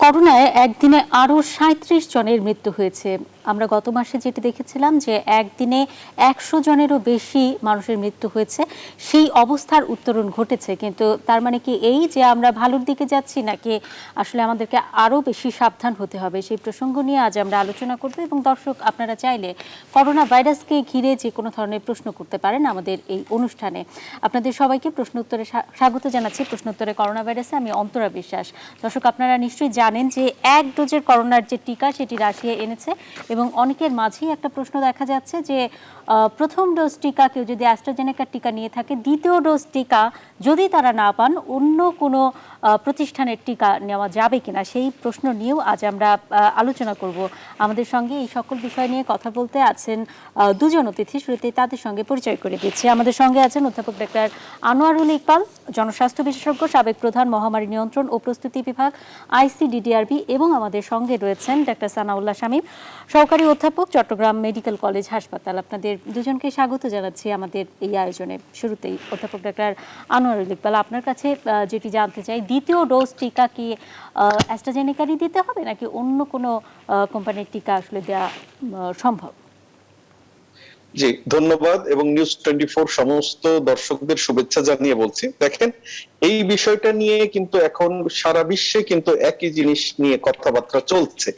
করোনায় একদিনে আরও ৩৭ জনের মৃত্যু হয়েছে। আমরা গত মাসে যেটি দেখেছিলাম যে একদিনে ১০০ জনেরও বেশি মানুষের মৃত্যু হয়েছে, সেই অবস্থার উত্তরণ ঘটেছে। কিন্তু তার মানে কি এই যে আমরা ভালোর দিকে যাচ্ছি, নাকি আসলে আমাদেরকে আরও বেশি সাবধান হতে হবে? সেই প্রসঙ্গ নিয়ে আজ আমরা আলোচনা করব। এবং দর্শক, আপনারা চাইলে করোনা ভাইরাসকে ঘিরে যে কোনো ধরনের প্রশ্ন করতে পারেন আমাদের এই অনুষ্ঠানে। আপনাদের সবাইকে প্রশ্ন উত্তরে স্বাগত জানাচ্ছি। প্রশ্ন উত্তরে করোনা ভাইরাসে আমি অন্তরা বিশ্বাস। দর্শক, আপনারা নিশ্চয়ই জানেন যে এক ডোজের করোনার যে টিকা সেটি রাশিয়া এনেছে, এবং অনেকের মাঝেই একটা প্রশ্ন দেখা যাচ্ছে যে প্রথম ডোজ টিকা কেউ যদি অ্যাস্ট্রাজেনেকার টিকা নিয়ে থাকে, দ্বিতীয় ডোজ টিকা যদি তারা না পান অন্য কোনো প্রতিষ্ঠানের টিকা নেওয়া যাবে কিনা, সেই প্রশ্ন নিয়েও আজ আমরা আলোচনা করব। আমাদের সঙ্গে এই সকল বিষয় নিয়ে কথা বলতে আছেন দুজন অতিথি। শুরুতেই তাদের সঙ্গে পরিচয় করে দিচ্ছি। আমাদের সঙ্গে আছেন অধ্যাপক ডাক্তার আনোয়ারুল ইকবাল, জনস্বাস্থ্য বিশেষজ্ঞ, সাবেক প্রধান, মহামারী নিয়ন্ত্রণ ও প্রস্তুতি বিভাগ, ICDDRB। এবং আমাদের সঙ্গে রয়েছেন ডাক্তার সানাউল্লাহ শামীম, সহকারী অধ্যাপক, চট্টগ্রাম মেডিকেল কলেজ হাসপাতাল। আপনাদের দুজনকে স্বাগত জানাচ্ছি আমাদের এই আয়োজনে। শুরুতেই অধ্যাপক ডাক্তার আনোয়ারুল ইকবাল, আপনার কাছে যেটি জানতে চাই, দ্বিতীয় ডোজ টিকা কি অ্যাস্ট্রাজেনেকারই দিতে হবে, নাকি অন্য কোনো কোম্পানির টিকা আসলে দেওয়া সম্ভব? জি, ধন্যবাদ এবং নিউজ 24 সমস্ত দর্শকদের শুভেচ্ছা জানিয়ে বলছি, দেখেন এই বিষয়টা নিয়ে কিন্তু এখন সারা বিশ্বে কিন্তু একই জিনিস নিয়ে কথাবার্তা চলছে।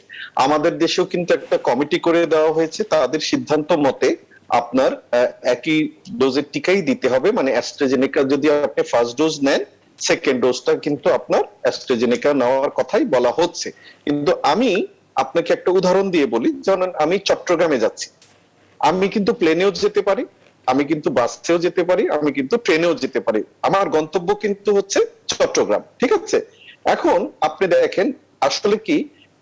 আমাদের দেশেও কিন্তু একটা কমিটি করে দেওয়া হয়েছে, তাদের সিদ্ধান্ত মতে আপনার একই ডোজের টিকাই দিতে হবে। মানে অ্যাস্ট্রাজেনেকা যদি আপনি ফার্স্ট ডোজ নেন, সেকেন্ড ডোজটা কিন্তু আপনার অ্যাস্ট্রাজেনেকা নেওয়ার কথাই বলা হচ্ছে। কিন্তু আমি আপনাকে একটা উদাহরণ দিয়ে বলি, যেমন আমি চট্টগ্রামে যাচ্ছি, আমি কিন্তু প্লেনেও যেতে পারি, আমি কিন্তু বাসেও যেতে পারি, আমি কিন্তু ট্রেনেও যেতে পারি, আমার গন্তব্য কিন্তু হচ্ছে চট্টগ্রাম। ঠিক আছে, এখন আপনি দেখেন আসলে কি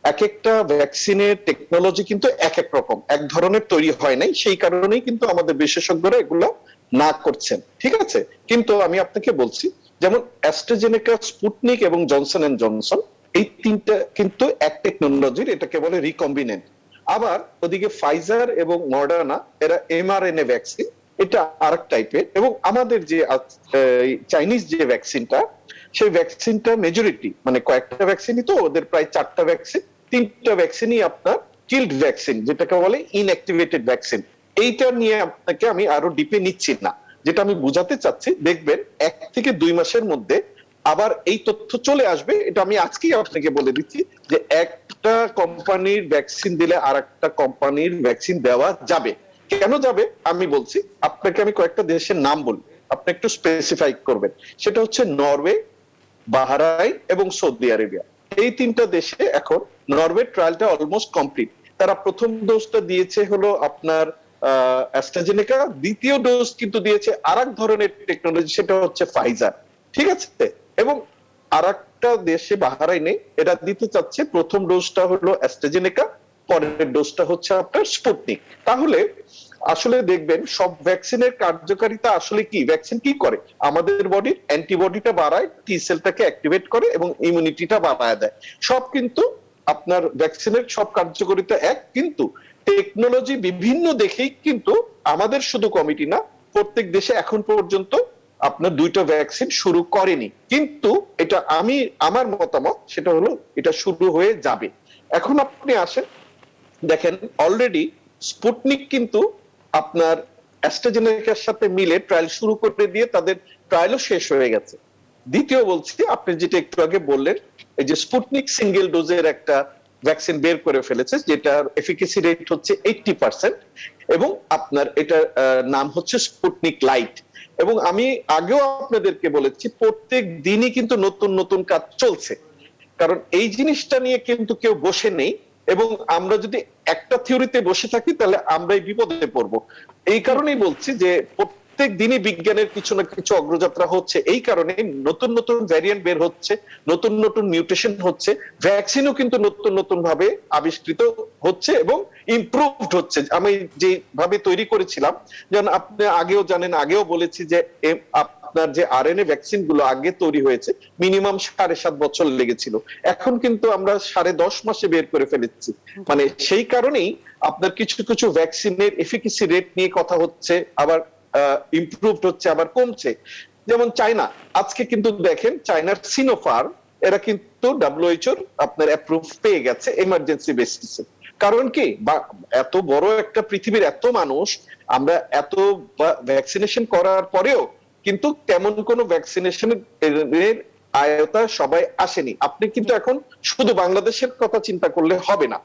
এক একটা ভ্যাকসিনের টেকনোলজি কিন্তু এক এক রকম, এক ধরনের তৈরি হয় নাই, সেই কারণেই কিন্তু আমাদের বিশেষজ্ঞরা এগুলো না করছেন। ঠিক আছে, কিন্তু আমি আপনাকে বলছি যেমন অ্যাস্ট্রাজেনেকা, স্পুটনিক এবং জনসন এন্ড জনসন, এই তিনটা কিন্তু এক টেকনোলজির, এটাকে বলে রিকম্বিনেন্ট। আবার ওদিকে ফাইজার এবং মডার্না, এরা mRNA ভ্যাকসিন, এটা আরেক টাইপের। এবং আমাদের যে চাইনিজ যে ভ্যাকসিনটা, সেই ভ্যাকসিনটা মেজরিটি মানে কয়েকটা ভ্যাকসিনই, তো ওদের প্রায় 4টা ভ্যাকসিন, 3টা ভ্যাকসিনই আপনার কিল্ড ভ্যাকসিন, যেটাকে বলে ইনঅ্যাক্টিভেটেড ভ্যাকসিন। এইটা নিয়ে আপনাকে আমি আরো ডিপে নিচ্ছি না, যেটা আমি বুঝাতে চাচ্ছি, দেখবেন 1 থেকে 2 মাসের মধ্যে আবার এই তথ্য চলে আসবে। এটা আমি আজকেই আপনাকে বলে দিচ্ছি যে একটা কোম্পানির ভ্যাকসিন দিলে আর একটা কোম্পানির ভ্যাকসিন দেওয়া যাবে। কেন যাবে আমি বলছি আপনাকে, আমি কয়েকটা দেশের নাম বলি, আপনি একটু স্পেসিফাই করবেন। সেটা হচ্ছে নরওয়ে, বাহরাইন এবং সৌদি আরবিয়া। এই 3টা দেশে এখন নরওয়ে ট্রায়ালটা অলমোস্ট কমপ্লিট। তারা প্রথম ডোজটা দিয়েছে হলো আপনার অ্যাস্ট্রাজেনেকা, দ্বিতীয় ডোজ কিন্তু দিয়েছে আরেক ধরনের টেকনোলজি, সেটা হচ্ছে ফাইজার। ঠিক আছে, এবং আরেকটা দেশে বাহরাইনে এরা দিতে চাচ্ছে, প্রথম ডোজটা হলো অ্যাস্ট্রাজেনেকা, পরের ডোজটা হচ্ছে আপনার স্পুটনিক। তাহলে আসলে দেখবেন সব ভ্যাকসিনের কার্যকারিতা আসলে কি, ভ্যাকসিন কি করে, আমাদের বডির অ্যান্টিবডিটা বাড়ায়, টি সেলটাকে অ্যাক্টিভেট করে এবং ইমিউনিটিটা বাড়ায় দেয়। সব কিন্তু আপনার ভ্যাকসিনের সব কার্যকারিতা এক, কিন্তু টেকনোলজি বিভিন্ন দেখেই কিন্তু আমাদের শুধু কমিটি না, প্রত্যেক দেশে এখন পর্যন্ত আপনার 2টা ভ্যাকসিন শুরু করেনি। কিন্তু এটা আমি, আমার মতামত সেটা হলো এটা শুরু হয়ে যাবে। এখন আপনি আসেন, দেখেন অলরেডি স্পুটনিক কিন্তু আপনার অ্যাস্ট্রাজেনেকার সাথে মিলে ট্রায়াল শুরু করে দিয়ে তাদের ট্রায়ালও শেষ হয়ে গেছে। দ্বিতীয় বলছি, আপনি যেটা একটু আগে বললেন, এই যে স্পুটনিক সিঙ্গেল ডোজের একটা ভ্যাকসিন বের করে ফেলেছে, যেটার এফিকেসি রেট হচ্ছে 80%, এবং আপনার এটার নাম হচ্ছে স্পুটনিক লাইট। এবং আমি আগেও আপনাদেরকে বলেছি, প্রত্যেক দিনই কিন্তু নতুন নতুন কাজ চলছে, কারণ এই জিনিসটা নিয়ে কিন্তু কেউ বসে নেই। এবং আমরা যদি একটা থিওরিতে বসে থাকি তাহলে আমরাই বিপদে পড়বো। এই কারণেই বলছি যে প্রত্যেক দিনই বিজ্ঞানের কিছু না কিছু অগ্রযাত্রা হচ্ছে, এই কারণে নতুন নতুন ভ্যারিয়েন্ট বের হচ্ছে, নতুন নতুন মিউটেশন হচ্ছে, ভ্যাকসিনও কিন্তু নতুন নতুন ভাবে আবিষ্কৃত হচ্ছে এবং ইমপ্রুভড হচ্ছে। আমি যেভাবে তৈরি করেছিলাম, যেমন আপনি আগেও জানেন, আগেও বলেছি যে আপনার যে আরএনএ ভ্যাকসিন গুলো আগে তৈরি হয়েছে মিনিমাম 7.5 বছর লেগেছিল, এখন কিন্তু আমরা 10.5 মাসে বের করে ফেলেছি। মানে সেই কারণেই আপনার কিছু কিছু ভ্যাকসিনের এফিকেসি রেট নিয়ে কথা হচ্ছে, আবার ইমপ্রুভড হচ্ছে, আবার কমছে। যেমন চায়না, আজকে কিন্তু দেখেন চায়নার সিনোফার্ম এরা কিন্তু ডাব্লিউএইচওর আপনার অ্যাপ্রুভ পেয়ে গেছে এমার্জেন্সি বেসিসে। কারণ কি, এত বড় একটা পৃথিবীর এত মানুষ, আমরা এত ভ্যাকসিনেশন করার পরেও কিন্তু তেমন কোনো ভ্যাকসিনেশনের আয়তা সবাই আসেনি। আপনি কিন্তু এখন শুধু বাংলাদেশের কথা চিন্তা করলে হবে না,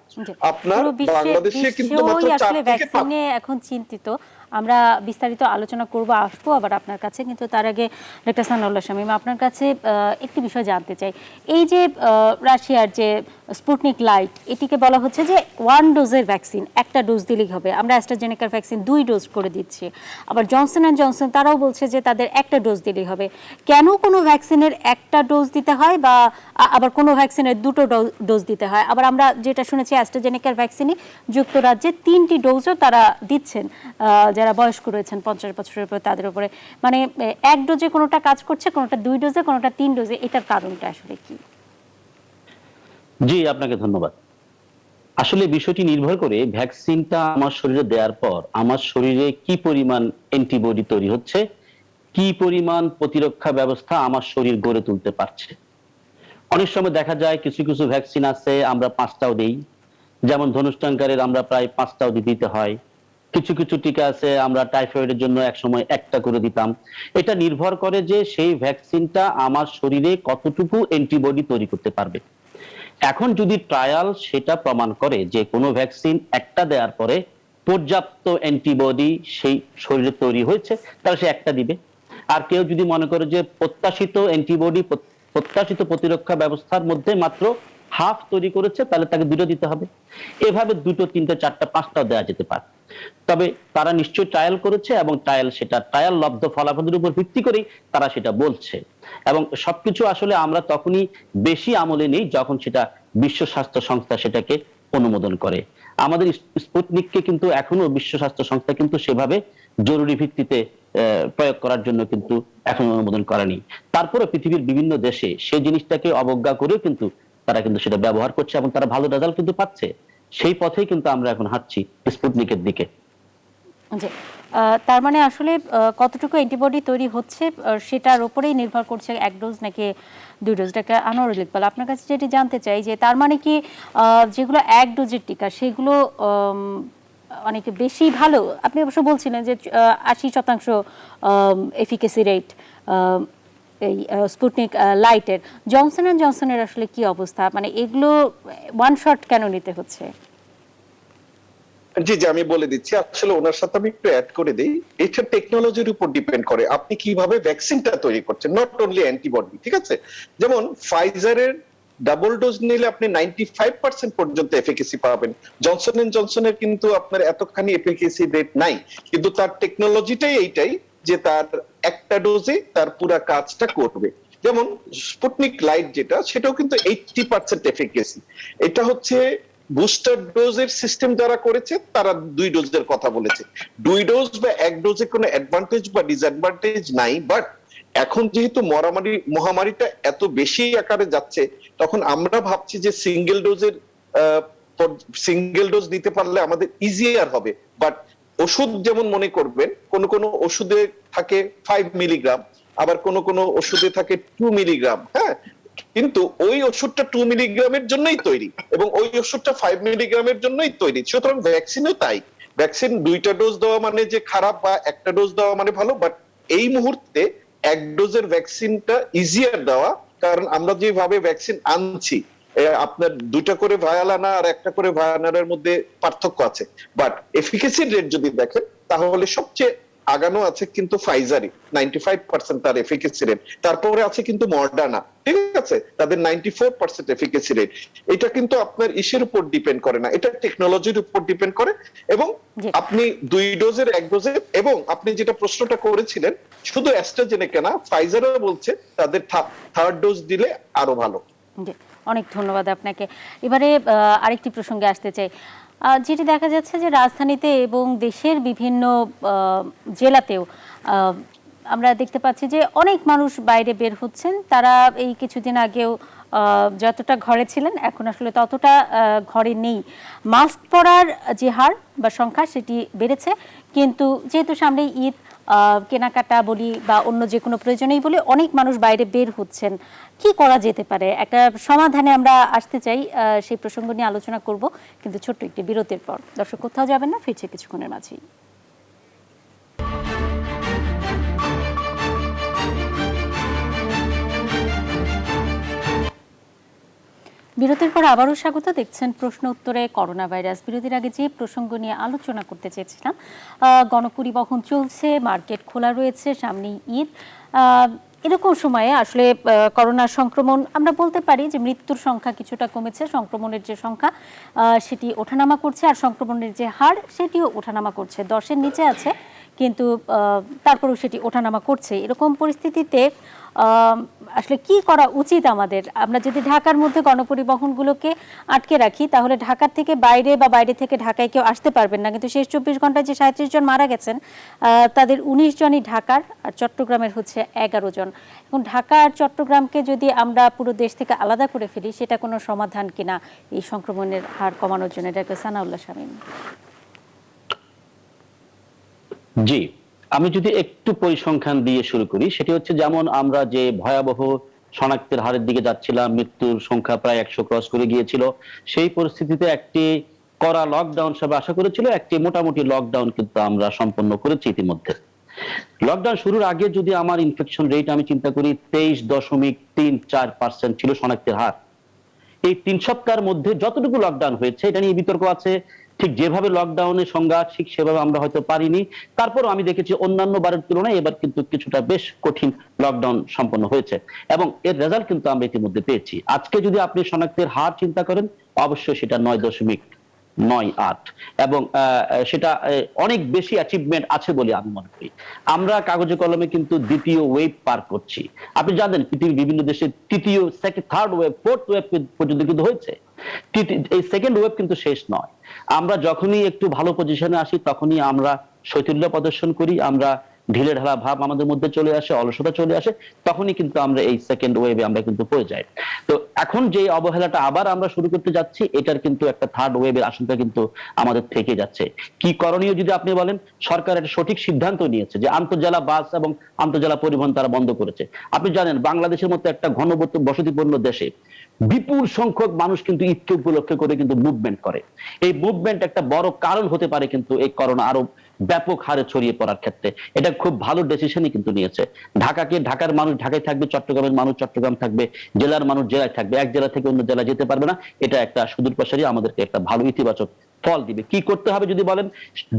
আপনার বাংলাদেশে কিন্তু মাত্র 4 থেকে 5 নিয়ে এখন চিন্তিত। আমরা বিস্তারিত আলোচনা করব, আসবো আবার আপনার কাছে, কিন্তু তার আগে ডক্টর সানাউল্লাহ শামীম, আপনার কাছে একটি বিষয় জানতে চাই। এই যে রাশিয়ার যে স্পুটনিক লাইট, এটিকে বলা হচ্ছে যে 1 ডোজের ভ্যাকসিন, একটা ডোজ দিলেই হবে। আমরা অ্যাস্ট্রাজেনেকার ভ্যাকসিন 2 ডোজ করে দিচ্ছি। আবার জনসন অ্যান্ড জনসন তারাও বলছে যে তাদের একটা ডোজ দিলেই হবে। কেন কোনো ভ্যাকসিনের একটা ডোজ দিতে হয়, বা আবার কোনো ভ্যাকসিনের 2টো ডোজ দিতে হয়? আবার আমরা যেটা শুনেছি অ্যাস্ট্রাজেনেকার ভ্যাকসিনই যুক্তরাজ্যে 3টি ডোজও তারা দিচ্ছেন যারা বয়স্ক রয়েছেন 50 বছরের উপরে, তাদের উপরে। মানে এক ডোজে কোনোটা কাজ করছে, কোনোটা 2 ডোজে, কোনোটা 3 ডোজে। এটার কারণটা আসলে কি? জি, আপনাকে ধন্যবাদ। আসলে বিষয়টি নির্ভর করে ভ্যাকসিনটা আমার শরীরে দেওয়ার পর আমার শরীরে কি পরিমাণ অ্যান্টিবডি তৈরি হচ্ছে, কি পরিমাণ প্রতিরক্ষা ব্যবস্থা আমার শরীর গড়ে তুলতে পারছে। অনেক সময় দেখা যায় কিছু কিছু ভ্যাকসিন আছে আমরা 5টাও দেই, যেমন ধনুষ্টঙ্কারের আমরা প্রায় 5টাও দিতে হয়। কিছু কিছু টিকা আছে আমরা টাইফয়েডের জন্য এক সময় একটা করে দিতাম। এটা নির্ভর করে যে সেই ভ্যাকসিনটা আমার শরীরে কতটুকু অ্যান্টিবডি তৈরি করতে পারবে। এখন যদি ট্রায়াল সেটা প্রমাণ করে যে কোনো ভ্যাকসিন একটা দেওয়ার পরে পর্যাপ্ত অ্যান্টিবডি সেই শরীরে তৈরি হয়েছে, তাহলে সে একটা দিবে। আর কেউ যদি মনে করে যে প্রত্যাশিত অ্যান্টিবডি, প্রত্যাশিত প্রতিরক্ষা ব্যবস্থার মধ্যে মাত্র হাফ তৈরি করেছে, তাহলে তাকে 2টো দিতে হবে। এভাবে 2টো, 3টে, 4টা, 5টাও দেওয়া যেতে পারে। তবে তারা নিশ্চয়ই ট্রায়াল করেছে এবং ট্রায়াল লব্ধ ফলাফলের উপর ভিত্তি করেই তারা সেটা বলছে। এবং সবকিছু আসলে আমরা তখনই বেশি আমলে নেই যখন সেটা বিশ্ব স্বাস্থ্য সংস্থা সেটাকে অনুমোদন করে। আমাদের স্পুটনিককে কিন্তু এখনো বিশ্ব স্বাস্থ্য সংস্থা কিন্তু সেভাবে জরুরি ভিত্তিতে প্রয়োগ করার জন্য কিন্তু এখন অনুমোদন করেনি। তারপরে পৃথিবীর বিভিন্ন দেশে সেই জিনিসটাকে অবজ্ঞা করেও কিন্তু তারা কিন্তু সেটা ব্যবহার করছে এবং তারা ভালো রেজাল্ট কিন্তু পাচ্ছে। সেই পথেই কিন্তু আমরা এখন হাঁটছি স্পুটনিকের দিকে। জি, তার মানে আসলে কতটুকু অ্যান্টিবডি তৈরি হচ্ছে সেটার উপরেই নির্ভর করছে 1 ডোজ নাকি 2 ডোজ। ডাক্তার আনোয়ারুল ইকবাল, আপনার কাছে যেটি জানতে চাই যে তার মানে কি যেগুলো 1 ডোজের টিকা সেগুলো অনেক বেশি ভালো? আপনি অবশ্য বলছিলেন যে 80% এফিকেসি রেট এই স্পুটনিক লাইটের। জনসন অ্যান্ড জনসনের আসলে কি অবস্থা? মানে এগুলো 1 শট কেন নিতে হচ্ছে? জি জি, আমি বলে দিচ্ছি। আসলে ওনার সাথে আমি একটু অ্যাড করে দিই। এটা টেকনোলজির উপর ডিপেন্ড করে আপনি কিভাবে ভ্যাকসিনটা তৈরি করছেন, নট অনলি অ্যান্টিবডি। ঠিক আছে, যেমন ফাইজারের ডাবল ডোজ নিলে আপনি 95% পর্যন্ত এফিকেসি পাবেন। জনসন এন্ড জনসনের কিন্তু আপনার এতখানি এফিকেসি রেট নাই, কিন্তু তার টেকনোলজিটাই এইটাই যে তার একটা ডোজে তার পুরা কাজটা করবে। যেমন স্পুটনিক লাইট যেটা, সেটাও কিন্তু 80% এফিকেসি। এটা হচ্ছে বুস্টার ডোজের সিস্টেম যারা করেছে তারা 2 ডোজের কথা বলেছে। 2 ডোজ বা 1 ডোজে কোনো অ্যাডভান্টেজ বা ডিসঅ্যাডভান্টেজ নাই, বাট এখন যেহেতু মহামারীটা এত বেশি আকারে যাচ্ছে, তখন আমরা ভাবছি যে সিঙ্গেল ডোজ দিতে পারলে আমাদের ইজিয়ার হবে। বাট ওষুধ যেমন মনে করবেন, কোন কোন ওষুধে থাকে 5 মিলিগ্রাম, আবার কোন কোন ওষুধে থাকে 2 মিলিগ্রাম। হ্যাঁ, কিন্তু ওই ওষুধটা 2 মিলিগ্রামের জন্যই তৈরি এবং ওই ওষুধটা 5 মিলিগ্রামের জন্যই তৈরি। সুতরাং ভ্যাকসিনও তাই। ভ্যাকসিন 2টা ডোজ দেওয়া মানে যে খারাপ বা একটা ডোজ দেওয়া মানে ভালো, বাট এই মুহূর্তে 1 ডোজের ভ্যাকসিনটা ইজিয়ার দেওয়া। কারণ আমরা যেভাবে ভ্যাকসিন আনছি, আপনার 2টা করে ভায়াল আনা আর 1টা করে ভায়াল আনার মধ্যে পার্থক্য আছে, বাট এফিকেসি রেট যদি দেখেন তাহলে সবচেয়ে আগানো আছে কিন্তু ফাইজারই, 95% তার এফিকেসি রেট। তারপরে আছে কিন্তু মডার্না, ঠিক আছে, তাদের 94% এফিকেসি রেট। এটা কিন্তু আপনার ইসের উপর ডিপেন্ড করে না, এটা টেকনোলজির উপর ডিপেন্ড করে। এবং আপনি 2 ডোজের 1 ডোজের, এবং আপনি যেটা প্রশ্নটা করেছিলেন শুধু অ্যাস্ট্রাজেনেকা না, ফাইজারও বলছে তাদের 3rd ডোজ দিলে আরো ভালো। অনেক ধন্যবাদ আপনাকে। এবারে আরেকটি প্রসঙ্গে আসতে চাই, যেটি দেখা যাচ্ছে যে রাজধানীতে এবং দেশের বিভিন্ন জেলাতেও আমরা দেখতে পাচ্ছি যে অনেক মানুষ বাইরে বের হচ্ছেন। তারা এই কিছুদিন আগেও যতটা ঘরে ছিলেন এখন আসলে ততটা ঘরে নেই। মাস্ক পরার যে হার বা সংখ্যা সেটি বেড়েছে, কিন্তু যেহেতু সামনে ঈদ, কেনাকাটা বলি বা অন্য যে কোনো প্রয়োজনেই বলি অনেক মানুষ বাইরে বের হচ্ছেন, কি করা যেতে পারে? একটা সমাধানে আমরা আসতে চাই, সেই প্রসঙ্গ নিয়ে আলোচনা করব, কিন্তু ছোট্ট একটি বিরতির পর। দর্শক কোথাও যাবেন না, ফিরছে কিছুক্ষণের মাঝেই। বিরতির পর আবারও স্বাগত। দেখছেন প্রশ্ন উত্তরে করোনা ভাইরাস। বিরতির আগে যে প্রসঙ্গ নিয়ে আলোচনা করতে চেয়েছিলাম, গণপরিবহন চলছে, মার্কেট খোলা রয়েছে, সামনেই ঈদ। এরকম সময়ে আসলে করোনা সংক্রমণ, আমরা বলতে পারি যে মৃত্যুর সংখ্যা কিছুটা কমেছে, সংক্রমণের যে সংখ্যা সেটি ওঠানামা করছে, আর সংক্রমণের যে হার সেটিও ওঠানামা করছে, 10-এর নিচে আছে, কিন্তু তারপরেও সেটি ওঠানামা করছে। এরকম পরিস্থিতিতে আসলে কি করা উচিত আমাদের? আমরা যদি ঢাকার মধ্যে গণপরিবহনগুলোকে আটকে রাখি, তাহলে ঢাকার থেকে বাইরে বা বাইরে থেকে ঢাকায় কেউ আসতে পারবেন না, কিন্তু শেষ 24 ঘন্টায় যে 37 জন মারা গেছেন তাদের 19 জনই ঢাকার, আর চট্টগ্রামের হচ্ছে 11 জন। এখন ঢাকা আর চট্টগ্রামকে যদি আমরা পুরো দেশ থেকে আলাদা করে ফেলি, সেটা কোনো সমাধান কিনা এই সংক্রমণের হার কমানোর জন্য? ডাক্তার সানাউল্লাহ শামীম। জি, আমি যদি একটু পরিসংখ্যান দিয়ে শুরু করি, সেটি হচ্ছে যেমন আমরা যে ভয়াবহ শনাক্তের হারের দিকে যাচ্ছিলাম, মৃত্যুর সংখ্যা প্রায় 100 ক্রস করে গিয়েছিল, সেই পরিস্থিতিতে একটি কড়া লকডাউন সবাই আশা করেছিল, একটি মোটামুটি লকডাউন কিন্তু আমরা সম্পন্ন করেছি ইতিমধ্যে। লকডাউন শুরুর আগে যদি আমার ইনফেকশন রেট আমি চিন্তা করি, 23.34% ছিল শনাক্তের হার। এই 3 সপ্তাহের মধ্যে যতটুকু লকডাউন হয়েছে, এটা নিয়ে বিতর্ক আছে, ঠিক যেভাবে লকডাউনের সংজ্ঞা ঠিক সেভাবে আমরা হয়তো পারিনি। তারপরও আমি দেখেছি অন্যান্য বারের তুলনায় এবার কিন্তু কিছুটা বেশ কঠিন লকডাউন সম্পন্ন হয়েছে, এবং এর রেজাল্ট কিন্তু আমরা ইতিমধ্যে পেয়েছি। আজকে যদি আপনি শনাক্তের হার চিন্তা করেন, অবশ্যই সেটা 9.98, এবং সেটা অনেক বেশি অ্যাচিভমেন্ট আছে বলে আমি মনে করি। আমরা কাগজে কলমে কিন্তু দ্বিতীয় ওয়েভ পার করছি। আপনি জানেন পৃথিবীর বিভিন্ন দেশে তৃতীয়, থার্ড ওয়েভ, ফোর্থ ওয়েভ পর্যন্ত কিন্তু হয়েছে। এই সেকেন্ড ওয়েভ কিন্তু শেষ নয়। আমরা যখনই একটু ভালো পজিশনে আসি, তখনই আমরা শৈথিল্য প্রদর্শন করি, আমরা ঢিলে ঢালা ভাব আমাদের মধ্যে চলে আসে, অলসতা চলে আসে, তখনই কিন্তু আমরা এই সেকেন্ড ওয়েভে আমরা কিন্তু পড়ে যাই। তো এখন যে অবহেলাটা আবার আমরা শুরু করতে যাচ্ছি, এটার কিন্তু একটা থার্ড ওয়েভের আশঙ্কা কিন্তু আমাদের থেকে যাচ্ছে। কি করণীয় যদি আপনি বলেন, সরকার একটা সঠিক সিদ্ধান্ত নিয়েছে যে আন্তঃজেলা বাস এবং আন্তঃজেলা পরিবহন তারা বন্ধ করেছে। আপনি জানেন বাংলাদেশের মতো একটা বসতিপূর্ণ দেশে বিপুল সংখ্যক মানুষ কিন্তু ঈদকে উপলক্ষে করে কিন্তু মুভমেন্ট করে। এই মুভমেন্ট একটা বড় কারণ হতে পারে কিন্তু এই করোনা আরো ব্যাপক হারে ছড়িয়ে পড়ার ক্ষেত্রে। এটা খুব ভালো ডিসিশনই কিন্তু নিয়েছে। ঢাকার মানুষ ঢাকায় থাকবে, চট্টগ্রামের মানুষ চট্টগ্রাম থাকবে, জেলার মানুষ জেলায় থাকবে, এক জেলা থেকে অন্য জেলায় যেতে পারবে না। এটা একটা সুদূর প্রসারী আমাদেরকে একটা ভালো ইতিবাচক ফল দিবে। কি করতে হবে যদি বলেন,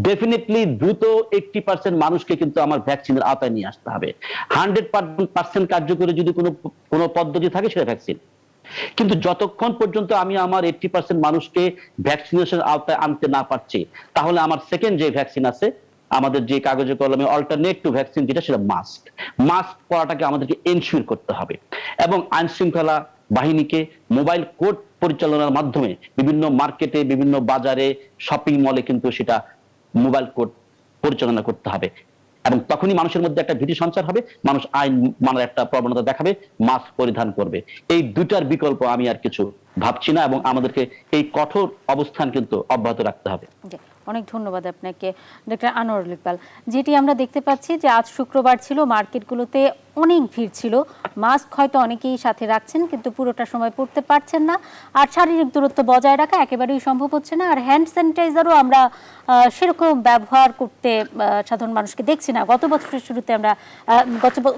ডেফিনেটলি দ্রুত 80% মানুষকে কিন্তু আমার ভ্যাকসিনের আওতায় নিয়ে আসতে হবে। 100% কার্যকরী যদি কোনো পদ্ধতি থাকে, সেটা ভ্যাকসিন। কিন্তু যতক্ষণ পর্যন্ত আমি আমার 80% মানুষকে ভ্যাকসিনেশন আওতায় আনতে না পারছি, তাহলে আমার সেকেন্ড যে ভ্যাকসিন আছে, আমাদের যে কাগজে কলমে অল্টারনেট টু ভ্যাকসিন যেটা, সেটা মাস্ক পরাটাকে আমাদেরকে এনশিওর করতে হবে। এবং আইন শৃঙ্খলা বাহিনীকে মোবাইল কোর্ট পরিচালনার মাধ্যমে বিভিন্ন মার্কেটে, বিভিন্ন বাজারে, শপিং মলে কিন্তু সেটা মোবাইল কোর্ট পরিচালনা করতে হবে। এবং তখনই মানুষের মধ্যে একটা ভীতি সঞ্চার হবে, মানুষ আইন মানার একটা প্রবণতা দেখাবে, মাস্ক পরিধান করবে। এই দুটার বিকল্প আমি আর কিছু ভাবছি না, এবং আমাদেরকে এই কঠোর অবস্থান কিন্তু অব্যাহত রাখতে হবে। অনেক ধন্যবাদ আপনাকে ডক্টর আনোয়ারুল ইকবাল। যেটি আমরা দেখতে পাচ্ছি যে আজ শুক্রবার ছিল, মার্কেটগুলোতে অনেক ভিড় ছিল। মাস্ক হয়তো অনেকেই সাথে রাখছেন, কিন্তু পুরোটা সময় পরতে পারছেন না, আর শারীরিক দূরত্ব বজায় রাখা একেবারেই সম্ভব হচ্ছে না। আর হ্যান্ড স্যানিটাইজারও আমরা সেরকম ব্যবহার করতে সাধারণ মানুষকে দেখছি না।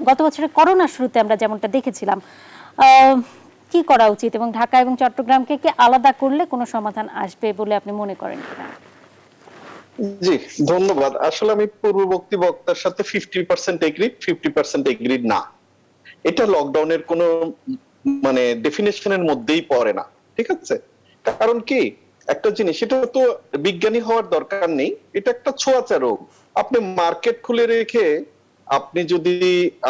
গত বছরের করোনার শুরুতে আমরা যেমনটা দেখেছিলাম। কি করা উচিত, এবং ঢাকা এবং চট্টগ্রামকে কি আলাদা করলে কোনো সমাধান আসবে বলে আপনি মনে করেন কিনা? জি, ধন্যবাদ। আসলে আমি পূর্ববর্তী বক্তার সাথে 50% এগ্রিড, 50% এগ্রিড না। এটা লকডাউনের কোনো মানে ডেফিনেশনের মধ্যেই পড়ে না, ঠিক আছে? কারণ কি, একটা জিনিস, এটা তো বিজ্ঞানী হওয়ার দরকার নেই, এটা একটা ছোঁয়াচে রোগ। আপনি মার্কেট খুলে রেখে আপনি যদি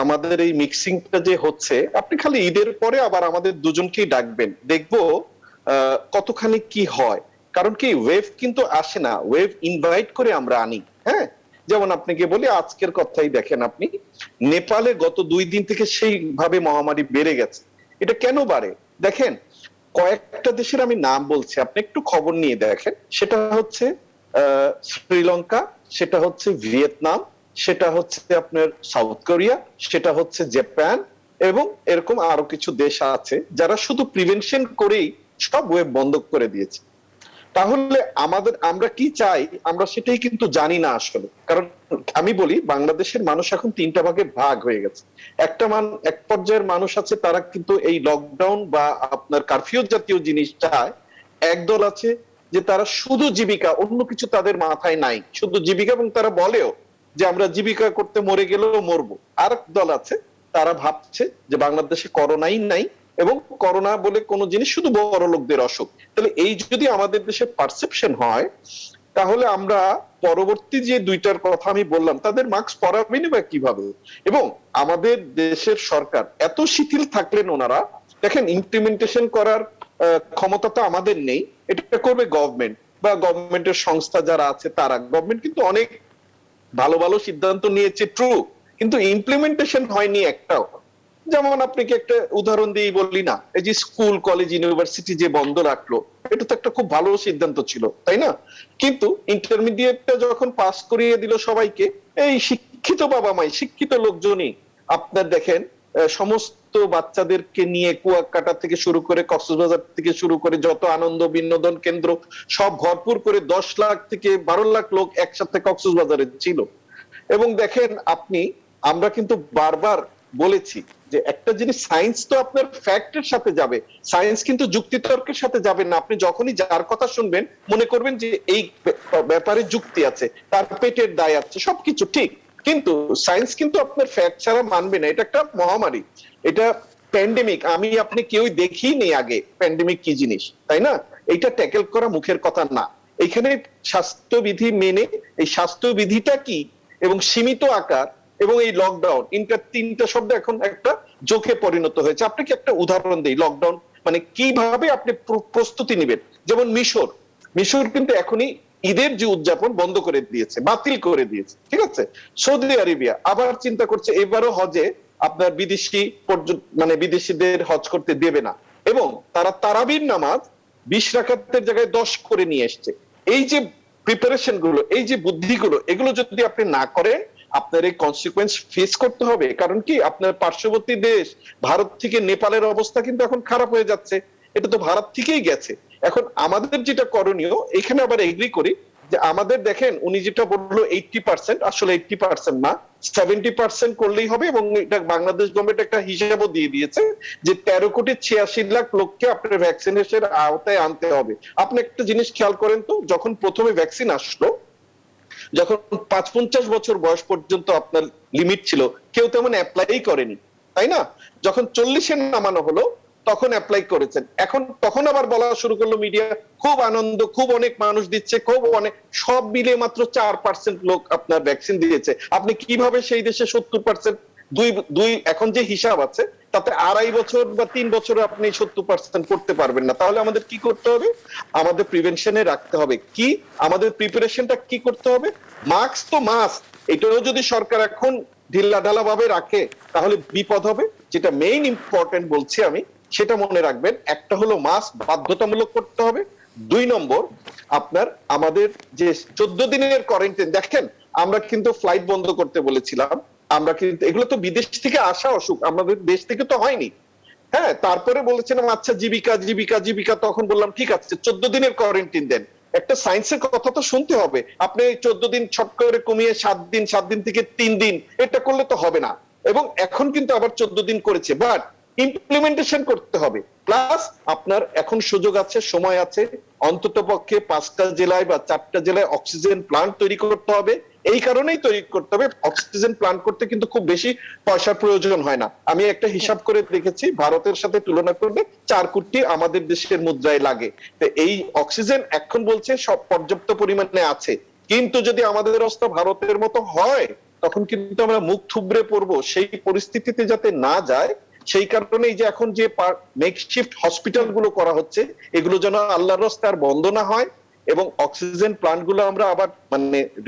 আমাদের এই মিক্সিংটা যে হচ্ছে, আপনি খালি ঈদের পরে আবার আমাদের দুজনকেই ডাকবেন, দেখবো কতখানি কি হয়। কারণ কি, ওয়েভ কিন্তু আসে না, ওয়েভ ইনভাইট করে আমরা আনি। হ্যাঁ, যেমন আপনাকে বলি, আজকের কথাই দেখেন, আপনি নেপালে গত 2 দিন থেকে সেইভাবে মহামারী বেড়ে গেছে। এটা কেন বাড়ে দেখেন, কয়েকটা দেশের আমি নাম বলছি, আপনি একটু খবর নিয়ে দেখেন। সেটা হচ্ছে শ্রীলঙ্কা, সেটা হচ্ছে ভিয়েতনাম, সেটা হচ্ছে আপনার সাউথ কোরিয়া, সেটা হচ্ছে জাপান, এবং এরকম আরো কিছু দেশ আছে যারা শুধু প্রিভেনশন করেই সব ওয়েব বন্ধ করে দিয়েছে। তাহলে আমরা কি চাই আমরা সেটাই কিন্তু জানি না আসলে। কারণ আমি বলি বাংলাদেশের মানুষ এখন তিনটা ভাগে ভাগ হয়ে গেছে। এক পর্যায়ের মানুষ আছে তারা কিন্তু এই লকডাউন বা আপনার কারফিউ জাতীয় জিনিস চায়। একদল আছে যে তারা শুধু জীবিকা, অন্য কিছু তাদের মাথায় নাই, শুধু জীবিকা, এবং তারা বলেও যে আমরা জীবিকা করতে মরে গেলেও মরবো। আর দল আছে তারা ভাবছে যে বাংলাদেশে করোনাই নাই এবং করোনা বলে কোনো জিনিস শুধু বড় লোকদের অসুখ। তাহলে এই যদি আমাদের দেশে পারসেপশন হয়, তাহলে আমরা পরবর্তী যে দুইটার কথা আমি বললাম তাদের মাস্ক পরাবেনি বা কিভাবে? এবং আমাদের দেশের সরকার এত শিথিল থাকলেন ওনারা, দেখেন ইমপ্লিমেন্টেশন করার ক্ষমতা তো আমাদের নেই, এটা করবে গভর্নমেন্ট বা গভর্নমেন্টের সংস্থা যারা আছে তারা। গভর্নমেন্ট কিন্তু অনেক ভালো ভালো সিদ্ধান্ত নিয়েছে, ট্রু, কিন্তু ইমপ্লিমেন্টেশন হয়নি একটাও। যেমন আপনাকে একটা উদাহরণ দিয়ে বলি না, এই যে স্কুল কলেজ ইউনিভার্সিটি যে বন্ধ রাখলো, এটা তো একটা খুব ভালো সিদ্ধান্ত ছিল, তাই না? কিন্তু ইন্টারমিডিয়েটটা যখন পাস করিয়ে দিল সবাইকে, এই শিক্ষিত বাবা মাই, শিক্ষিত লোকজনই আপনার দেখেন সমস্ত বাচ্চাদেরকে নিয়ে কুয়াকাটা থেকে শুরু করে কক্সবাজার থেকে শুরু করে যত আনন্দ বিনোদন কেন্দ্র সব ভরপুর করে 10 লাখ থেকে 12 লাখ লোক একসাথে কক্সবাজারে ছিল। এবং দেখেন আপনি, আমরা কিন্তু বারবার বলেছি যে একটা জিনিস, সায়েন্স তো আপনার ফ্যাক্টের সাথে যাবে, সায়েন্স কিন্তু যুক্তিতর্কের সাথে যাবে না। আপনি যখনই যার কথা শুনবেন মনে করবেন যে এই ব্যাপারে যুক্তি আছে, তার পেটের দায় আছে, সবকিছু ঠিক, কিন্তু সায়েন্স কিন্তু আপনার ফ্যাক্ট ছাড়া মানবে না। এটা একটা মহামারী, এটা প্যান্ডেমিক, আমি আপনি কেউ দেখিনি আগে প্যান্ডেমিক কি জিনিস, তাই না? এটা ট্যাকেল করা মুখের কথা না। এখানে স্বাস্থ্যবিধি মেনে, এই স্বাস্থ্যবিধিটা কি এবং সীমিত আকার এবং এই লকডাউন, তিনটা শব্দ এখন একটা জোকে পরিণত হয়েছে। আপনাকে একটা উদাহরণ দেই, লকডাউন মানে কিভাবে আপনি প্রস্তুতি নেবেন। যেমন মিশর কিন্তু এখনই ঈদের যে উদযাপন বন্ধ করে দিয়েছে, বাতিল করে দিয়েছে, ঠিক আছে? সৌদি আরবিয়া আবার চিন্তা করছে এবারও হজে আপনার বিদেশিদের হজ করতে দেবে না, এবং তারা তারাবির নামাজ 20 রাকাতের জায়গায় 10 করে নিয়ে এসছে। এই যে প্রিপারেশন গুলো, এই যে বুদ্ধিগুলো, এগুলো যদি আপনি না করেন আপনার এই কনসিকুয়েন্স ফেস করতে হবে। কারণ কি, আপনার পার্শ্ববর্তী দেশ ভারত থেকে নেপালের অবস্থা কিন্তু এখন খারাপ হয়ে যাচ্ছে, এটা তো ভারত থেকেই গেছে। এখন আমাদের যেটা করণীয়, এখানে আবার এগ্রি করি যে আমাদের দেখেন উনি যেটা বললো 80%, আসলে 80% না, 70% করলেই হবে। এবং এটা বাংলাদেশ গভর্নমেন্ট একটা হিসাবও দিয়ে দিয়েছে যে 13,86,00,000 লোককে আপনার ভ্যাকসিনেশনের আওতায় আনতে হবে। আপনি একটা জিনিস খেয়াল করেন তো, যখন প্রথমে ভ্যাকসিন আসলো, যখন 55 বছর বয়স পর্যন্ত আপনার লিমিট ছিল, কেউ তেমন অ্যাপ্লাই করেনি, তাই না? যখন 40-এ নামানো হলো তখন অ্যাপ্লাই করেছেন। তখন আবার বলা শুরু করলো মিডিয়া, খুব আনন্দ, খুব অনেক মানুষ দিচ্ছে, খুব অনেক, সব মিলে মাত্র 4% লোক আপনার ভ্যাকসিন দিয়েছে। আপনি কিভাবে সেই দেশে 70%, দুই এখন যে হিসাব আছে তাতে 2.5 বছর বা 3 বছরে আপনি 70% করতে পারবেন না। তাহলে আমাদের কি করতে হবে? আমাদের প্রিভেনশনে রাখতে হবে কি, আমাদের প্রিপারেশনটা কি করতে হবে? মাস্ক তো মাস্ক, এটাও যদি সরকার এখন ঢিলাঢালা ভাবে রাখে তাহলে বিপদ হবে। যেটা মেইন ইম্পর্টেন্ট বলছি আমি, সেটা মনে রাখবেন, একটা হলো মাস্ক বাধ্যতামূলক করতে হবে। 2 নম্বর, আপনার আমাদের যে 14 দিনের কোয়ারেন্টাইন, দেখেন আমরা কিন্তু ফ্লাইট বন্ধ করতে বলেছিলাম, আমরা কিন্তু এগুলো তো বিদেশ থেকে আসা অসুখ, আমাদের দেশ থেকে তো হয়নি। হ্যাঁ, তারপরে বলেছিলাম আচ্ছা জীবিকা জীবিকা জীবিকা, তখন বললাম ঠিক আছে 14 দিনের কোয়ারেন্টাইন দেন। একটা সায়েন্সের কথা তো শুনতে হবে। আপনি 14 দিন ছট করে কমিয়ে 7 দিন, 7 দিন থেকে 3 দিন, এটা করলে তো হবে না। এবং এখন কিন্তু আবার 14 দিন করেছে, বাট ইমপ্লিমেন্টেশন করতে হবে। প্লাস আপনার এখন সুযোগ আছে, সময় আছে, অন্তত পক্ষে 5টা জেলায় বা 4টা জেলায় অক্সিজেন প্লান্ট তৈরি করতে হবে। এই কারণেই তৈরি করতে হবে, অক্সিজেন প্লান্ট করতে কিন্তু খুব বেশি পয়সার প্রয়োজন হয় না। আমি একটা হিসাব করে দেখেছি, ভারতের সাথে তুলনা করলে 4 কোটি আমাদের দেশের মুদ্রায় লাগে। তো এই অক্সিজেন এখন বলছে সব পর্যাপ্ত পরিমাণে আছে, কিন্তু যদি আমাদের অবস্থা ভারতের মতো হয় তখন কিন্তু আমরা মুখ থুবড়ে পড়বো। সেই পরিস্থিতিতে যাতে না যায়, সেই কারণে এই যে এখন যে মেকশিফট হসপিটাল গুলো করা হচ্ছে, এগুলো যেন আল্লাহর রাস্তায় আর বন্ধ না হয়, এবং অক্সিজেন প্লান্ট গুলো আমরা আবার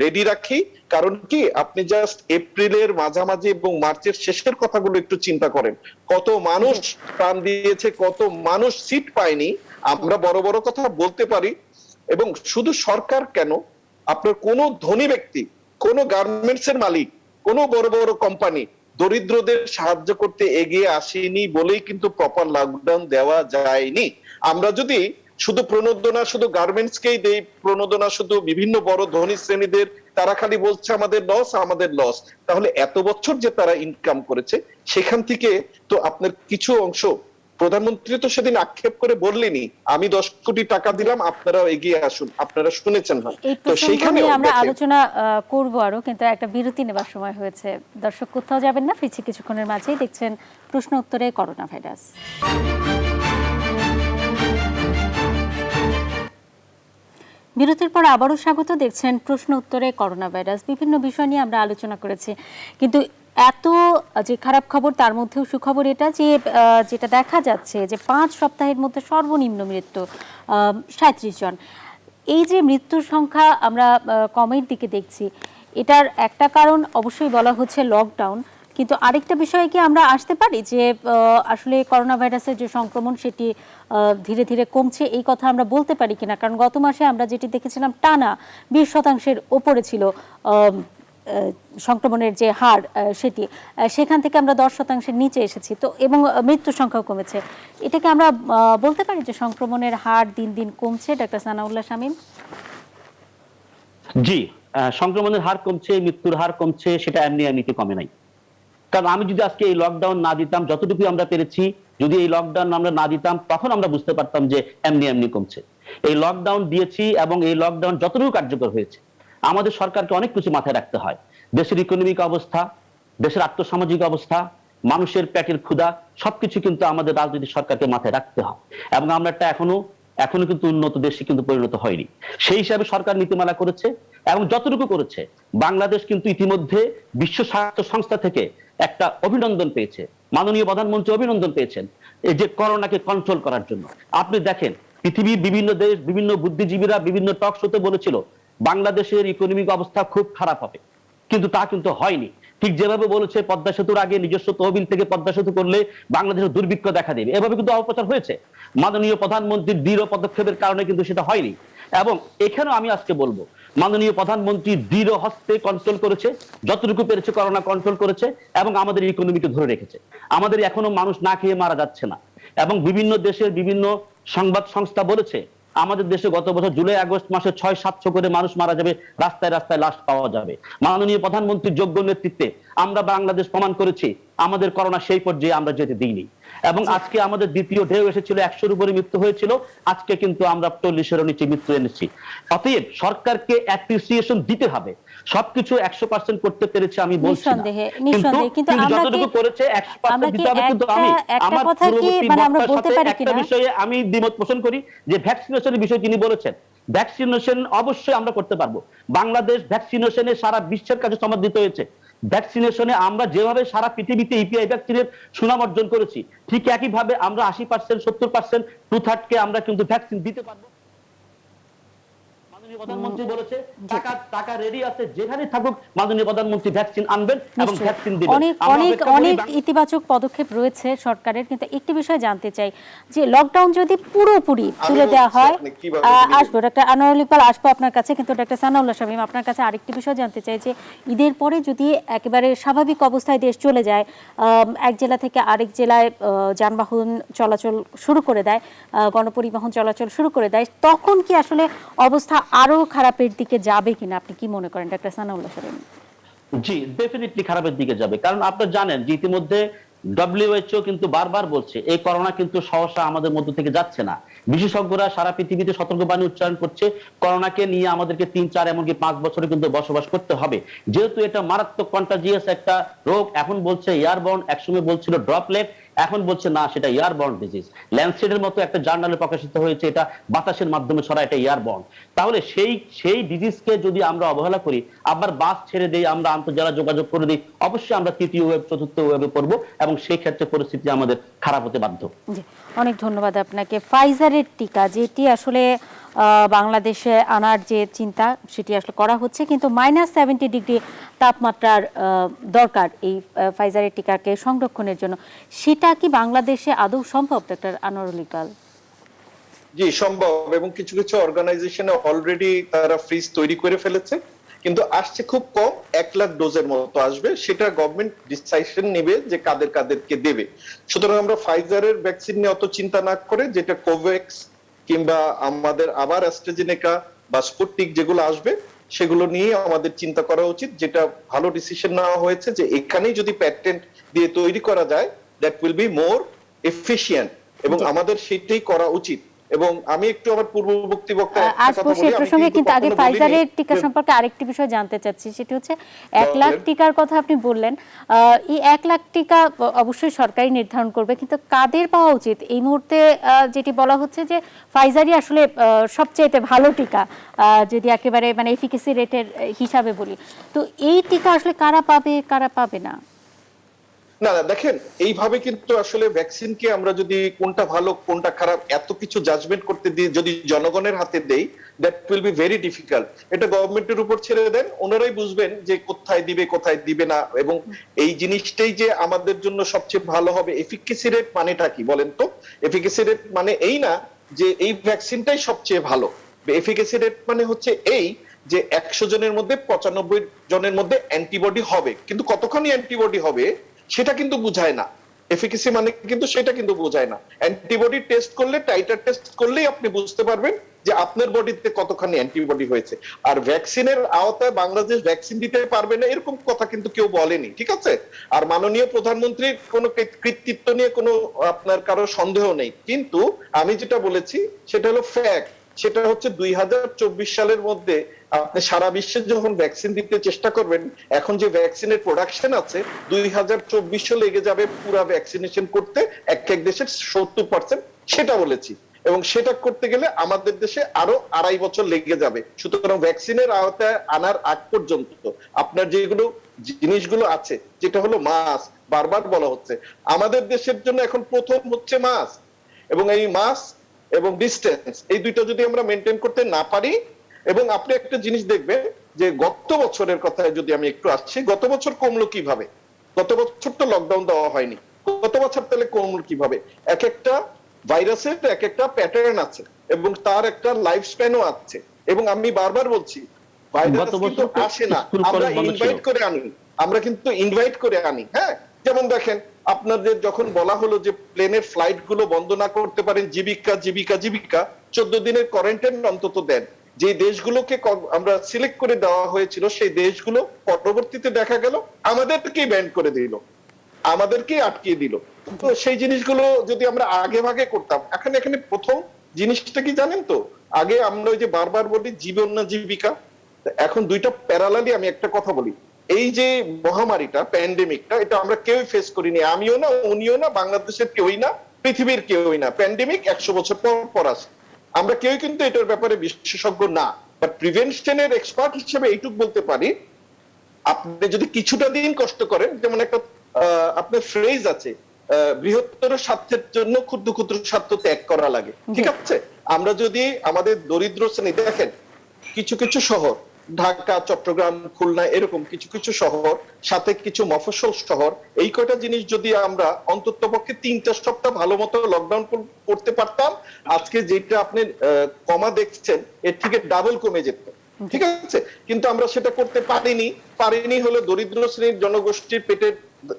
রেডি রাখি। কারণ কি, আপনি জাস্ট এপ্রিলের মাঝামাঝি এবং মার্চের শেষের কথাগুলো একটু চিন্তা করেন, কত মানুষ প্রাণ দিয়েছে, কত মানুষ সিট পায়নি। আমরা বড় বড় কথা বলতে পারি, এবং শুধু সরকার কেন, আপনার কোন ধনী ব্যক্তি, কোন গার্মেন্টস এর মালিক, কোনো বড় বড় কোম্পানি দরিদ্রদের সাহায্য করতে এগিয়ে আসেনি বলেই কিন্তু প্রপার লকডাউন দেওয়া যায়নি। আমরা যদি শুধু প্রণোদনা শুধু গার্মেন্টস কেই দেই, প্রণোদনা শুধু বিভিন্ন বড় ধনী শ্রেণীদের, তারা খালি বলছে আমাদের লস আমাদের লস, তাহলে এত বছর যে তারা ইনকাম করেছে সেখান থেকে তো আপনার কিছু অংশ প্রধানমন্ত্রী তো সেদিন আক্ষেপ করে বললেনি আমি 10 কোটি টাকা দিলাম আপনারাও এগিয়ে আসুন, আপনারা শুনেছেন না? এই তো প্রসঙ্গ সেইখানে নিয়ে আমরা আলোচনা করব আরো, কিন্তু একটা বিরতি নেবার সময় হয়েছে। দর্শক কোথাও যাবেন না, ফিরছি কিছুক্ষণের মাঝেই। দেখছেন প্রশ্ন উত্তরে করোনা ভাইরাস। বিরতির পর আবারও স্বাগত। দেখছেন প্রশ্ন উত্তরে করোনা ভাইরাস। বিভিন্ন বিষয় নিয়ে আমরা আলোচনা করেছি, কিন্তু এত যে খারাপ খবর তার মধ্যেও সুখবর এটা যে যেটা দেখা যাচ্ছে যে 5 সপ্তাহের মধ্যে সর্বনিম্ন মৃত্যু 37 জন। এই যে মৃত্যুর সংখ্যা আমরা কমের দিকে দেখছি, এটার একটা কারণ অবশ্যই বলা হচ্ছে লকডাউন, কিন্তু আরেকটা বিষয়ে কি আমরা আসতে পারি যে আসলে করোনা ভাইরাসের যে সংক্রমণ সেটি ধীরে ধীরে কমছে, এই কথা আমরা বলতে পারি কিনা? কারণ গত মাসে আমরা যেটি দেখেছিলাম টানা 20% ওপরে ছিল সংক্রমণের যে হার, সেটি সেখান থেকে আমরা 10%-এর নিচে এসেছি, তো এবং মৃত্যুর সংখ্যাও কমেছে। এটাকে আমরা বলতে পারি যে সংক্রমণের হার দিন দিন কমছে? ডাক্তার সানাউল্লাহ শামীম। জি, সংক্রমণের হার কমছে, মৃত্যুর হার কমছে, সেটা এমনিতে কমে নাই। কারণ আমি যদি আজকে এই লকডাউন না দিতাম, যতটুকু আমরা পেরেছি, যদি এই লকডাউন আমরা না দিতাম, তখন আমরা বুঝতে পারতাম যে এমনি কমছে। এই লকডাউন দিয়েছি এবং এই লকডাউন যতটুকু কার্যকর হয়েছে, আমাদের সরকারকে অনেক কিছু মাথায় রাখতে হয়। দেশের ইকোনমিক অবস্থা, দেশের আর্থসামাজিক অবস্থা, মানুষের পেটের ক্ষুধা, সবকিছু কিন্তু আমাদের রাজনৈতিক সরকারকে মাথায় রাখতে হয়। এবং আমরা একটা এখনো কিন্তু উন্নত দেশে কিন্তু পরিণত হয়নি। সেই হিসাবে সরকার নীতিমালা করেছে এবং যতটুকু করেছে, বাংলাদেশ কিন্তু ইতিমধ্যে বিশ্ব স্বাস্থ্য সংস্থা থেকে একটা অভিনন্দন পেয়েছে। মাননীয় প্রধানমন্ত্রী অভিনন্দন পেয়েছেন এই যে করোনাকে কন্ট্রোল করার জন্য। আপনি দেখেন, পৃথিবীর বিভিন্ন দেশ, বিভিন্ন বুদ্ধিজীবীরা বিভিন্ন টক শোতে বলেছিল বাংলাদেশের ইকোনমিক অবস্থা খুব খারাপ হবে, কিন্তু তা কিন্তু হয়নি। ঠিক যেভাবে বলেছে পদ্মা সেতুর আগে নিজস্ব তহবিল থেকে পদ্মা সেতু করলে বাংলাদেশের দুর্ভিক্ষ দেখা দেবে, এভাবে কিন্তু অপপ্রচার হয়েছে। মাননীয় প্রধানমন্ত্রীর দৃঢ় পদক্ষেপের কারণে কিন্তু সেটা হয়নি। এবং এখানেও আমি আজকে বলবো, মাননীয় প্রধানমন্ত্রী দৃঢ় হস্তে কন্ট্রোল করেছে, যতটুকু পেরেছে করোনা কন্ট্রোল করেছে এবং আমাদের ইকোনমিকে ধরে রেখেছে। আমাদের এখনো মানুষ না খেয়ে মারা যাচ্ছে না। এবং বিভিন্ন দেশের বিভিন্ন সংবাদ সংস্থা বলেছে আমাদের দেশে গত বছর জুলাই আগস্ট মাসে 600-700 করে মানুষ মারা যাবে, রাস্তায় রাস্তায় লাশ পাওয়া যাবে। মাননীয় প্রধানমন্ত্রীর যোগ্য নেতৃত্বে আমরা বাংলাদেশ প্রমাণ করেছি আমাদের করোনা সেই পর্যায়ে আমরা যেতে দিইনি। এবং আজকে আমাদের দ্বিতীয় ঢেউ এসেছিল, 100-র উপরে মৃত্যু হয়েছিল, আজকে কিন্তু আমরা 40-এরও নিচে মৃত্যু এনেছি। অতএব সরকারকে অ্যাপ্রিসিয়েশন দিতে হবে। সবকিছু 100% করতে পেরেছে আমি বলছি না, কিন্তু যতটুকু করেছে 100% দিতে হবে। কিন্তু আমি আমার পূর্ববর্তী বক্তার সাথে একটা বিষয়ে আমি দ্বিমত পোষণ করি, যে ভ্যাকসিনেশনের বিষয় তিনি বলেছেন, ভ্যাকসিনেশন অবশ্যই আমরা করতে পারবো। বাংলাদেশ ভ্যাকসিনেশনে সারা বিশ্বের কাছে সমাদৃত হয়েছে। ভ্যাকসিনেশনে আমরা যেভাবে সারা পৃথিবীতে ইপিআই ভ্যাকসিনের সুনাম অর্জন করেছি, ঠিক একইভাবে আমরা 80%, 70%, 2/3 কে আমরা কিন্তু ভ্যাকসিন দিতে পারবো। মাননীয় প্রধানমন্ত্রী বলেছে টাকা রেডি আছে, যেখানে থাকুক মাননীয় প্রধানমন্ত্রী ভ্যাকসিন আনবেন এবং ভ্যাকসিন দিবেন। অনেক ইতিবাচক পদক্ষেপ রয়েছে সরকারের, কিন্তু একটি বিষয় জানতে চাই যে লকডাউন যদি পুরোপুরি তুলে দেওয়া হয়, আসবো ডাক্তার আনোয়ারুল ইকবাল, আসবো আপনার কাছে, কিন্তু ডাক্তার সানাউল্লাহ শামীম আপনার কাছে আরেকটি বিষয় জানতে চাই যে ঈদের পরে যদি একেবারে স্বাভাবিক অবস্থায় দেশ চলে যায়, এক জেলা থেকে আরেক জেলায় যানবাহন চলাচল শুরু করে দেয়, গণপরিবহন চলাচল শুরু করে দেয়, তখন কি আসলে অবস্থা আরো খারাপের দিকে যাবে কিনা, আপনি কি মনে করেন ডাক্তার সানাউল্লাহ শামীম? জি, ডেফিনেটলি খারাপের দিকে যাবে। কারণ আপনারা জানেন যে ইতিমধ্যে WHO কিন্তু বারবার বলছে এই করোনা কিন্তু সহসা আমাদের মধ্য থেকে যাচ্ছে না। বিশেষজ্ঞরা সারা পৃথিবীতে সতর্কবাণী উচ্চারণ করছে করোনাকে নিয়ে আমাদেরকে 3-4 এমনকি 5 বছরে কিন্তু বসবাস করতে হবে, যেহেতু এটা মারাত্মক কন্টাজিয়াস একটা রোগ। এখন বলছে এয়ারবর্ন, একসময় বলছিল ড্রপলেট, এখন বলছে না সেটা এয়ারবর্ন ডিজিজ। ল্যান্ডসেটের মতো একটা জার্নালে প্রকাশিত হয়েছে এটা বাতাসের মাধ্যমে ছড়া, এটা এয়ারবর্ন। তাহলে সেই ডিজিজকে যদি আমরা অবহেলা করি, আবার বাস ছেড়ে দেই, আমরা আন্তর্জেলা যোগাযোগ করে দিই, অবশ্যই আমরা তৃতীয় ওয়েব, চতুর্থ ওয়েবে পড়বো এবং সেই ক্ষেত্রে পরিস্থিতি আমাদের খারাপ হতে বাধ্য। অনেক ধন্যবাদ আপনাকে। ফাইজারের টিকা যেটি আসলে বাংলাদেশে আনার যে চিন্তা সেটি আসলে করা হচ্ছে, কিন্তু -70 ডিগ্রি তাপমাত্রার দরকার এই ফাইজারের টিকাকে সংরক্ষণের জন্য, সেটা কি বাংলাদেশে আদৌ সম্ভব ডাক্তার আনোয়ারুল ইকবাল? জি সম্ভব, এবং কিছু কিছু অর্গানাইজেশনে অলরেডি তারা ফ্রিজ তৈরি করে ফেলেছে কিন্তু আসছে খুব কম, 1 লাখ ডোজের মতো আসবে। সেটা গভর্নমেন্ট ডিসিশন নেবে যে কাদের কাদেরকে দেবে। সুতরাং আমরা ফাইজারের ভ্যাকসিন নিয়ে অত চিন্তা না করে, যেটা কোভ্যাক্স কিংবা আমাদের আবার অ্যাস্ট্রাজেনেকা বা স্পুটনিক যেগুলো আসবে সেগুলো নিয়ে আমাদের চিন্তা করা উচিত। যেটা ভালো ডিসিশন নেওয়া হয়েছে যে এখানেই যদি প্যাটেন্ট দিয়ে তৈরি করা যায়, that will be more efficient, এবং আমাদের সেটাই করা উচিত। এবং আমি একটু আমার পূর্ববর্তী বক্তায় একটা কথা আসবো বলি, সেই আমি প্রসঙ্গে, কিন্তু আগে কখনো বলিনি ফাইজারের টিকা যে- সম্পর্কে আরেকটি বিষয় জানতে চাচ্ছি, সেটি হচ্ছে 1 লাখ বলেন। টিকার কথা আপনি বললেন। এই 1 লাখ টিকা অবশ্যই সরকারই নির্ধারণ করবে, কিন্তু কাদের পাওয়া উচিত এই মুহূর্তে? যেটি বলা হচ্ছে যে ফাইজারই আসলে সবচেয়ে ভালো টিকা, যদি একেবারে মানে এফিকেসি রেটের হিসাবে বলি। তো এই টিকা আসলে কারা পাবে, কারা পাবে না? না না, দেখেন, এইভাবে কিন্তু আসলে ভ্যাকসিনকে আমরা যদি কোনটা ভালো কোনটা খারাপ এত কিছু জাজমেন্ট করতে দিয়ে যদি জনগণের হাতে দেই, that will be very difficult. এটা গভর্নমেন্টের উপর ছেড়ে দেন, ওনারাই বুঝবেন যে কোথায় দিবে কোথায় দিবে না। এবং এই জিনিসটাই যে আমাদের জন্য সবচেয়ে ভালো হবে। এফিকেসি রেট মানেটা কি বলেন তো? এফিকেসি রেট মানে এই না যে এই ভ্যাকসিনটাই সবচেয়ে ভালো। এফিকেসি রেট মানে হচ্ছে এই যে 100 জনের মধ্যে 95 জনের মধ্যে অ্যান্টিবডি হবে। কিন্তু কতখানি অ্যান্টিবডি হবে সেটা কিন্তু বোঝায় না। এফিকেসি মানে কিন্তু সেটা কিন্তু বোঝায় না। অ্যান্টিবডি টেস্ট করলে, টাইটার টেস্ট করলেই আপনি বুঝতে পারবেন যে আপনার বডিতে কতখানি অ্যান্টিবডি হয়েছে। আর ভ্যাকসিনের আওতায় বাংলাদেশ ভ্যাকসিন দিতে পারবে না এরকম কথা কিন্তু কেউ বলেনি, ঠিক আছে? আর মাননীয় প্রধানমন্ত্রীর কোনো কৃতিত্ব নিয়ে কোনো আপনার কারো সন্দেহ নেই। কিন্তু আমি যেটা বলেছি সেটা হলো ফ্যাক্ট। সেটা হচ্ছে 2024 সালের মধ্যে আপনি সারা বিশ্বে যখন ভ্যাকসিন দিতে চেষ্টা করবেন, এখন যে ভ্যাকসিনের প্রোডাকশন আছে 2024 লেগে যাবে পুরা ভ্যাকসিনেশন করতে এক এক দেশের 70%, সেটা বলেছি। এবং সেটা করতে গেলে আমাদের দেশে আরো 2.5 বছর লেগে যাবে। সুতরাং ভ্যাকসিনের আওতায় আনার আগ পর্যন্ত আপনার যেগুলো জিনিসগুলো আছে, যেটা হলো মাস্ক, বারবার বলা হচ্ছে আমাদের দেশের জন্য এখন প্রথম হচ্ছে মাস্ক। এবং এই মাস্ক এবং ডিস্টেন্স, এই দুইটা যদি আমরা মেনটেন করতে না পারি, এবং আপনি একটা জিনিস দেখবেন যে গত বছরের কথায় যদি আমি একটু আসছি, গত বছর কমলো কিভাবে? গত বছর তো লকডাউন দেওয়া হয়নি। গত বছর তাহলে কমলো কিভাবে? এক একটা ভাইরাসের এক একটা প্যাটার্ন আছে এবং তার একটা লাইফ স্প্যানও আছে। এবং আমি বারবার বলছি, ভাইরাস গত বছর কিন্তু তো আসে না, স্কুল আমরা কলেজ বন্ধ ছিল। ইনভাইট করে আনি। আমরা কিন্তু ইনভাইট করে আনি। হ্যাঁ, যেমন দেখেন, আপনাদের যখন বলা হলো যে প্লেনের ফ্লাইট গুলো বন্ধ না করতে পারেন, জীবিকা জীবিকা জীবিকা 14 দিনের কোয়ারেন্টাইন অন্তত দেন। যে দেশগুলোকে আমরা সিলেক্ট করে দেওয়া হয়েছিল সেই দেশগুলো পরবর্তীতে দেখা গেল আমাদেরকেই ব্যান করে দিল, আমাদেরকে আটকিয়ে দিল। তো সেই জিনিসগুলো যদি আমরা আগে ভাগে করতাম। এখানে প্রথম জিনিসটা কি জানেন তো? আগে আমরা ওই যে বারবার বলি জীবন না জীবিকা, এখন দুইটা প্যারালালি আমি একটা কথা বলি। এই যে মহামারীটা, প্যান্ডেমিকটা, এটা আমরা কেউই ফেস করিনি। আমিও না, উনিও না, বাংলাদেশের কেউই না, পৃথিবীর কেউই না। প্যান্ডেমিক 100 বছর পর পর আসে। আমরা কেউ কিন্তু এটার ব্যাপারে বিশেষজ্ঞ না, বাট প্রিভেনশনের এক্সপার্ট হিসেবে এইটুকু বলতে পারি, আপনি যদি কিছুটা দিন কষ্ট করেন, যেমন একটা আপনার ফ্রেজ আছে, বৃহত্তর স্বার্থের জন্য ক্ষুদ্র ক্ষুদ্র স্বার্থ ত্যাগ করা লাগে, ঠিক আছে? আমরা যদি আমাদের দরিদ্র শ্রেণী, দেখেন কিছু কিছু শহর, ঢাকা, চট্টগ্রাম, খুলনা, এরকম কিছু কিছু শহর, সাথে কিছু মফস্বল শহর, এই কয়টা জিনিস যদি আমরা অন্তত পক্ষে 3-4 সপ্তাহ ভালো মতো লকডাউন করতে পারতাম, আজকে যেটা আপনি কমা দেখছেন এর থেকে ডাবল কমে যেত, ঠিক আছে? কিন্তু আমরা সেটা করতে পারিনি হলো দরিদ্র শ্রেণীর জনগোষ্ঠীর পেটের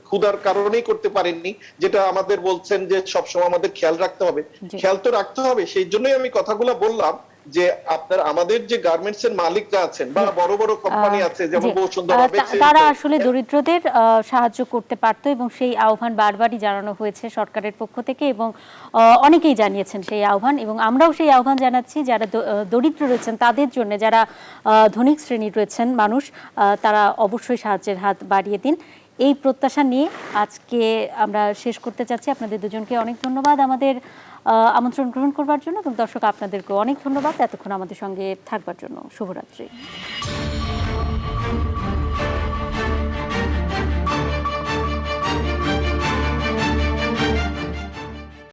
ক্ষুধার কারণেই করতে পারেননি, যেটা আমাদের বলছেন যে সবসময় আমাদের খেয়াল রাখতে হবে। খেয়াল তো রাখতে হবে, সেই জন্যই আমি কথাগুলো বললাম যে আপনার আমাদের যে গার্মেন্টস এর মালিকরা আছেন বা বড় বড় কোম্পানি আছে, যেমন বসুন্ধরা, তারা আসলে দরিদ্রদের সাহায্য করতে পারতো এবং সেই আহ্বান বারবারই জানানো হয়েছে সরকারের পক্ষ থেকে, এবং অনেকেই জানিয়েছেন সেই আহ্বান, এবং আমরাও সেই আহ্বান জানাচ্ছি যারা দরিদ্র রয়েছেন তাদের জন্য। যারা ধনিক শ্রেণীর রয়েছেন মানুষ, তারা অবশ্যই সাহায্যের হাত বাড়িয়ে দিন। এই প্রত্যাশা নিয়ে আজকে আমরা শেষ করতে চাচ্ছি। আপনাদের দুজনকে অনেক ধন্যবাদ আমাদের আমন্ত্রণ গ্রহণ করবার জন্য, এবং দর্শক আপনাদেরকেও অনেক ধন্যবাদ এতক্ষণ আমাদের সঙ্গে থাকবার জন্য। শুভরাত্রি।